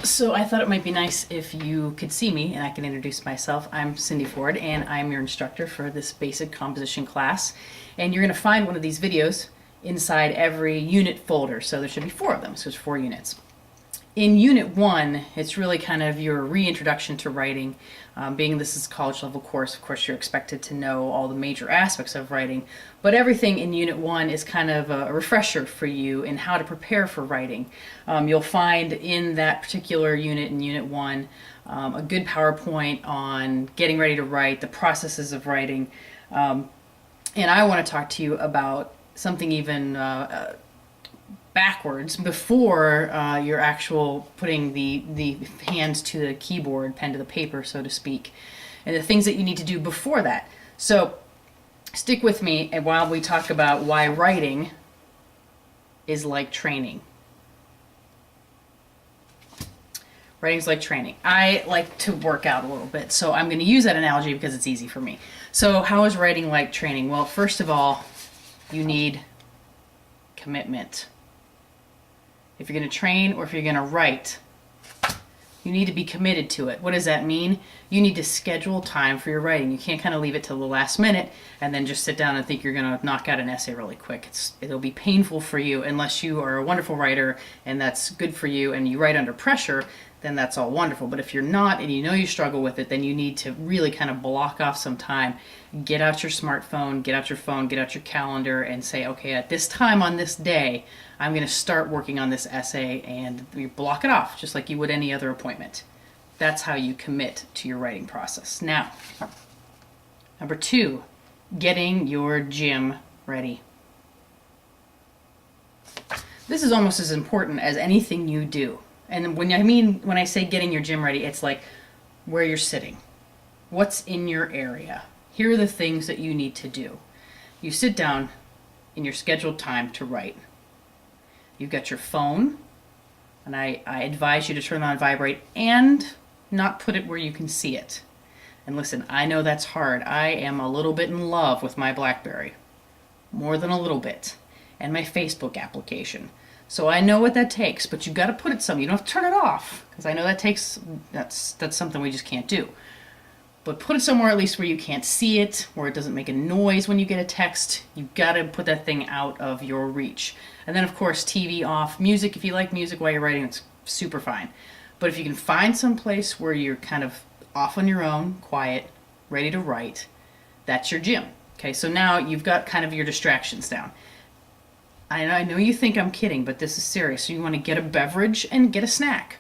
So I thought it might be nice if you could see me and I can introduce myself. I'm Cindy Ford and I'm your instructor for this basic composition class. And you're going to find one of these videos inside every unit folder. So there should be 4 of them, so there's 4 units. In Unit 1, it's really kind of your reintroduction to writing. Being this is a college level course, of course you're expected to know all the major aspects of writing, but everything in Unit 1 is kind of a refresher for you in how to prepare for writing. You'll find in that particular unit, in Unit 1, a good PowerPoint on getting ready to write, the processes of writing, and I want to talk to you about something even backwards before your actual putting the hands to the keyboard, pen to the paper, so to speak, and the things that you need to do before that. So stick with me and while we talk about why writing is like training. Writing's like training. I like to work out a little bit, so I'm going to use that analogy because it's easy for me. So how is writing like training? Well, first of all, you need commitment. If you're going to train or if you're going to write, you need to be committed to it. What does that mean? You need to schedule time for your writing. You can't kind of leave it till the last minute and then just sit down and think you're going to knock out an essay really quick. It'll be painful for you unless you are a wonderful writer and that's good for you and you write under pressure, then that's all wonderful. But if you're not and you know you struggle with it, then you need to really kind of block off some time. Get out your smartphone, get out your phone, get out your calendar and say, okay, at this time on this day, I'm going to start working on this essay, and you block it off just like you would any other appointment. That's how you commit to your writing process. Now, number 2, getting your gym ready. This is almost as important as anything you do. And when I say getting your gym ready, it's like where you're sitting. What's in your area? Here are the things that you need to do. You sit down in your scheduled time to write. You've got your phone, and I advise you to turn on vibrate and not put it where you can see it. And listen, I know that's hard. I am a little bit in love with my BlackBerry. More than a little bit. And my Facebook application. So I know what that takes, but you've got to put it somewhere. You don't have to turn it off, because I know that's something we just can't do. But put it somewhere at least where you can't see it, where it doesn't make a noise when you get a text. You've got to put that thing out of your reach. And then, of course, TV off. Music, if you like music while you're writing, it's super fine. But if you can find some place where you're kind of off on your own, quiet, ready to write, that's your gym. Okay, so now you've got kind of your distractions down. I know you think I'm kidding, but this is serious. So you want to get a beverage and get a snack.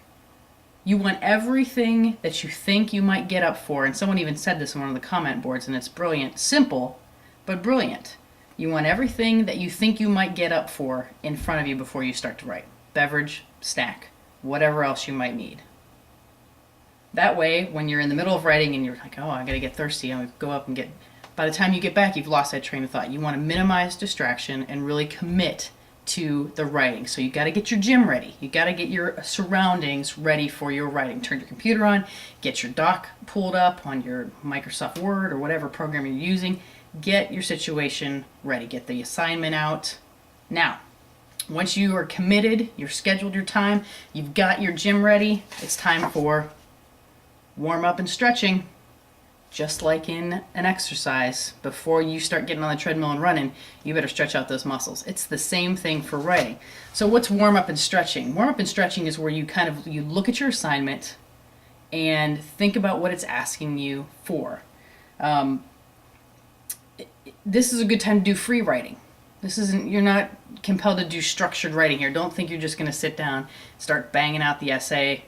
You want everything that you think you might get up for, and someone even said this on one of the comment boards, and it's brilliant. Simple, but brilliant. You want everything that you think you might get up for in front of you before you start to write. Beverage, snack, whatever else you might need. That way, when you're in the middle of writing and you're like, oh, I gotta get thirsty, I'm gonna go up and get... By the time you get back, you've lost that train of thought. You want to minimize distraction and really commit to the writing. So you got to get your gym ready. You got to get your surroundings ready for your writing. Turn your computer on, get your doc pulled up on your Microsoft Word or whatever program you're using. Get your situation ready. Get the assignment out. Now, once you are committed, you've scheduled your time, you've got your gym ready, it's time for warm up and stretching. Just like in an exercise, before you start getting on the treadmill and running, you better stretch out those muscles. It's the same thing for writing. So what's warm up and stretching? Warm up and stretching is where you you look at your assignment and think about what it's asking you for. This is a good time to do free writing. You're not compelled to do structured writing here. Don't think you're just going to sit down, start banging out the essay,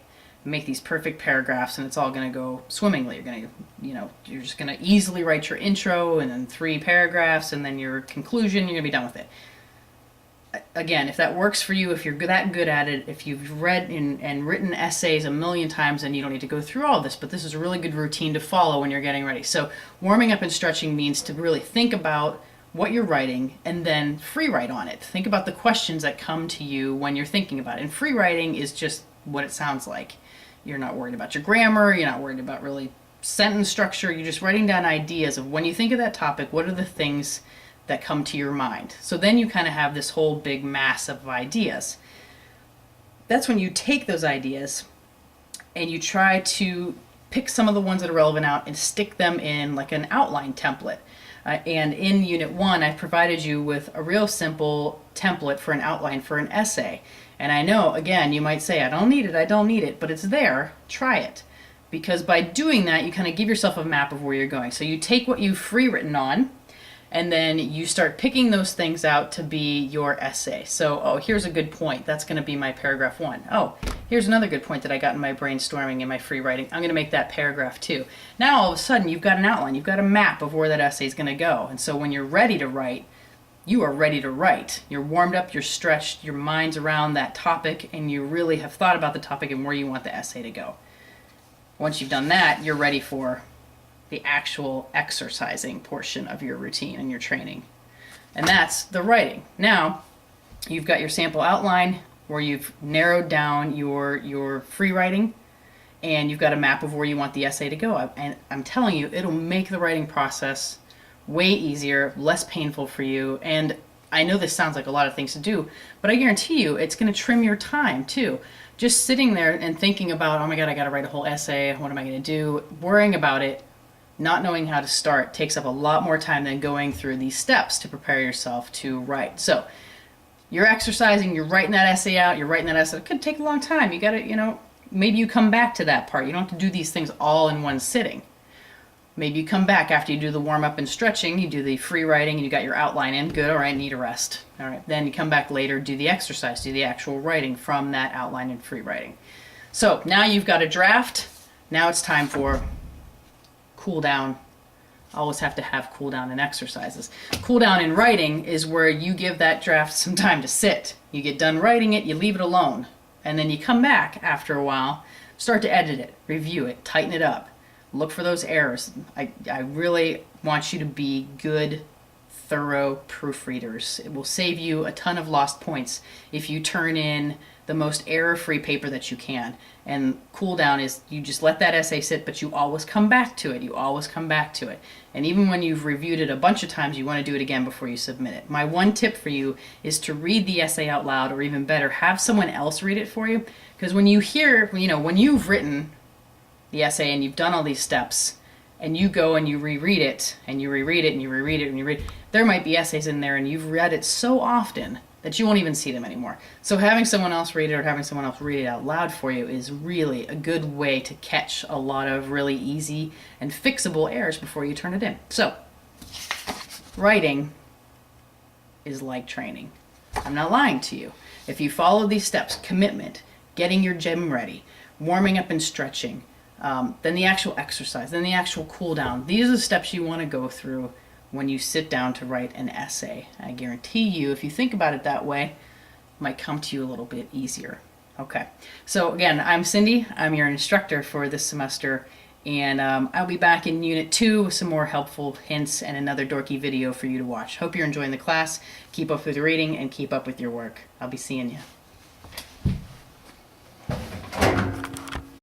make these perfect paragraphs and it's all going to go swimmingly. You're just going to easily write your intro and then 3 paragraphs and then your conclusion, you're going to be done with it. Again, if that works for you, if you're that good at it, if you've read and written essays a million times, then you don't need to go through all this, but this is a really good routine to follow when you're getting ready. So warming up and stretching means to really think about what you're writing and then free write on it. Think about the questions that come to you when you're thinking about it. And free writing is just what it sounds like. You're not worried about your grammar, you're not worried about really sentence structure, you're just writing down ideas of when you think of that topic, what are the things that come to your mind. So then you kind of have this whole big mass of ideas. That's when you take those ideas and you try to pick some of the ones that are relevant out and stick them in like an outline template. And in Unit 1, I provided you with a real simple template for an outline for an essay. And I know, again, you might say, I don't need it, but it's there. Try it. Because by doing that, you kind of give yourself a map of where you're going. So you take what you've free written on, and then you start picking those things out to be your essay. So, oh, here's a good point. That's going to be my paragraph 1. Oh, here's another good point that I got in my brainstorming and my free writing. I'm going to make that paragraph 2. Now, all of a sudden, you've got an outline. You've got a map of where that essay is going to go. And so when you're ready to write, you are ready to write. You're warmed up, you're stretched, your mind's around that topic, and you really have thought about the topic and where you want the essay to go. Once you've done that, you're ready for the actual exercising portion of your routine and your training. And that's the writing. Now, you've got your sample outline where you've narrowed down your free writing, and you've got a map of where you want the essay to go. And I'm telling you, it'll make the writing process way easier, less painful for you. And I know this sounds like a lot of things to do, but I guarantee you it's going to trim your time too. Just sitting there and thinking about, oh my God, I got to write a whole essay. What am I going to do? Worrying about it, not knowing how to start, takes up a lot more time than going through these steps to prepare yourself to write. So you're exercising, you're writing that essay out, you're writing that essay. It could take a long time. You got to, maybe you come back to that part. You don't have to do these things all in one sitting. Maybe you come back after you do the warm-up and stretching, you do the free writing, and you got your outline in. Good, all right, need a rest. All right, then you come back later, do the exercise, do the actual writing from that outline and free writing. So now you've got a draft. Now it's time for cool down. Always have to have cool down in exercises. Cool down in writing is where you give that draft some time to sit. You get done writing it, you leave it alone, and then you come back after a while, start to edit it, review it, tighten it up. Look for those errors. I really want you to be good, thorough proofreaders. It will save you a ton of lost points if you turn in the most error-free paper that you can. And cool down is you just let that essay sit, but you always come back to it. You always come back to it. And even when you've reviewed it a bunch of times, you want to do it again before you submit it. My one tip for you is to read the essay out loud, or even better, have someone else read it for you. Because when you hear, when you've written the essay and you've done all these steps and you go and you reread it and you reread it and you reread it and you read, there might be essays in there and you've read it so often that you won't even see them anymore. So having someone else read it or having someone else read it out loud for you is really a good way to catch a lot of really easy and fixable errors before you turn it in. So writing is like training. I'm not lying to you. If you follow these steps, commitment, getting your gym ready, warming up and stretching, then the actual exercise, then the actual cool down. These are the steps you want to go through when you sit down to write an essay. I guarantee you, if you think about it that way, it might come to you a little bit easier. Okay, so again, I'm Cindy. I'm your instructor for this semester, and I'll be back in Unit 2 with some more helpful hints and another dorky video for you to watch. Hope you're enjoying the class. Keep up with your reading and keep up with your work. I'll be seeing you.